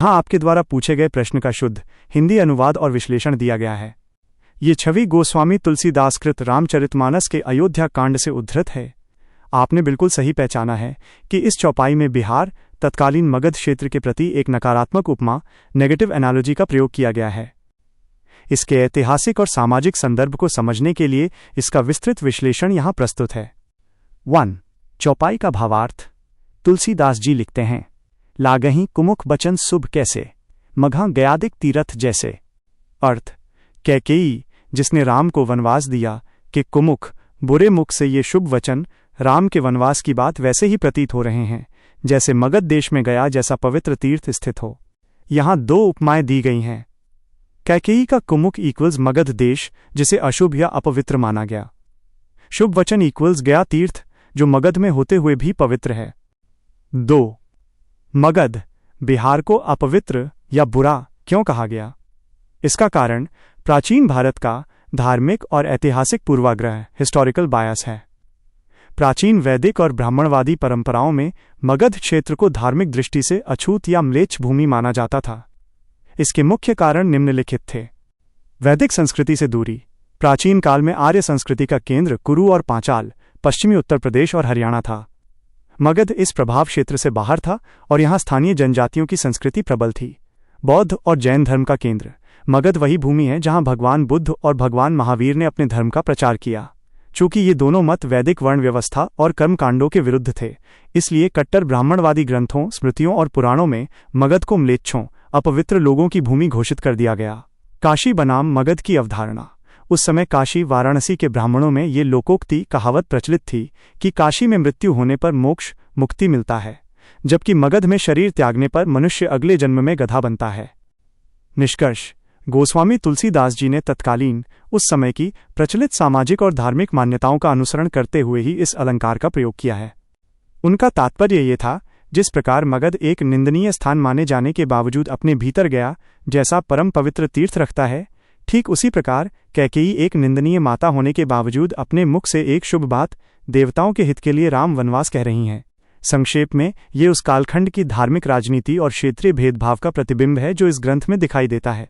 हाँ, आपके द्वारा पूछे गए प्रश्न का शुद्ध हिंदी अनुवाद और विश्लेषण दिया गया है। ये छवि गोस्वामी तुलसीदास कृत रामचरितमानस के अयोध्या कांड से उद्धृत है। आपने बिल्कुल सही पहचाना है कि इस चौपाई में बिहार तत्कालीन मगध क्षेत्र के प्रति एक नकारात्मक उपमा नेगेटिव एनालॉजी का प्रयोग किया गया है। इसके ऐतिहासिक और सामाजिक संदर्भ को समझने के लिए इसका विस्तृत विश्लेषण यहाँ प्रस्तुत है। 1. चौपाई का भावार्थ। तुलसीदास जी लिखते हैं, लागहीं कुमुख बचन शुभ कैसे, मघा गयादिक तीरथ जैसे। अर्थ, कैकेयी जिसने राम को वनवास दिया कि कुमुख बुरे मुख से ये शुभ वचन राम के वनवास की बात वैसे ही प्रतीत हो रहे हैं जैसे मगध देश में गया जैसा पवित्र तीर्थ स्थित हो। यहाँ 2 उपमाएं दी गई हैं। कैकेयी का कुमुख इक्वल्स मगध देश जिसे अशुभ या अपवित्र माना गया। शुभ वचन इक्वल्स गया तीर्थ जो मगध में होते हुए भी पवित्र है। 2. मगध बिहार को अपवित्र या बुरा क्यों कहा गया? इसका कारण प्राचीन भारत का धार्मिक और ऐतिहासिक पूर्वाग्रह हिस्टोरिकल बायस है। प्राचीन वैदिक और ब्राह्मणवादी परंपराओं में मगध क्षेत्र को धार्मिक दृष्टि से अछूत या म्लेच्छ भूमि माना जाता था। इसके मुख्य कारण निम्नलिखित थे। वैदिक संस्कृति से दूरी। प्राचीन काल में आर्य संस्कृति का केंद्र कुरु और पांचाल पश्चिमी उत्तर प्रदेश और हरियाणा था। मगध इस प्रभाव क्षेत्र से बाहर था और यहाँ स्थानीय जनजातियों की संस्कृति प्रबल थी। बौद्ध और जैन धर्म का केंद्र। मगध वही भूमि है जहाँ भगवान बुद्ध और भगवान महावीर ने अपने धर्म का प्रचार किया। चूंकि ये दोनों मत वैदिक वर्ण व्यवस्था और कर्मकांडों के विरुद्ध थे, इसलिए कट्टर ब्राह्मणवादी ग्रंथों, स्मृतियों और पुराणों में मगध को म्लेच्छों, अपवित्र लोगों की भूमि घोषित कर दिया गया। काशी बनाम मगध की अवधारणा। उस समय काशी वाराणसी के ब्राह्मणों में ये लोकोक्ति कहावत प्रचलित थी कि काशी में मृत्यु होने पर मोक्ष मुक्ति मिलता है, जबकि मगध में शरीर त्यागने पर मनुष्य अगले जन्म में गधा बनता है। निष्कर्ष, गोस्वामी तुलसीदास जी ने तत्कालीन उस समय की प्रचलित सामाजिक और धार्मिक मान्यताओं का अनुसरण करते हुए ही इस अलंकार का प्रयोग किया है। उनका तात्पर्य ये था, जिस प्रकार मगध एक निंदनीय स्थान माने जाने के बावजूद अपने भीतर गया जैसा परम पवित्र तीर्थ रखता है, ठीक उसी प्रकार कैकेयी एक निंदनीय माता होने के बावजूद अपने मुख से एक शुभ बात देवताओं के हित के लिए राम वनवास कह रही हैं। संक्षेप में, ये उस कालखंड की धार्मिक राजनीति और क्षेत्रीय भेदभाव का प्रतिबिंब है जो इस ग्रंथ में दिखाई देता है।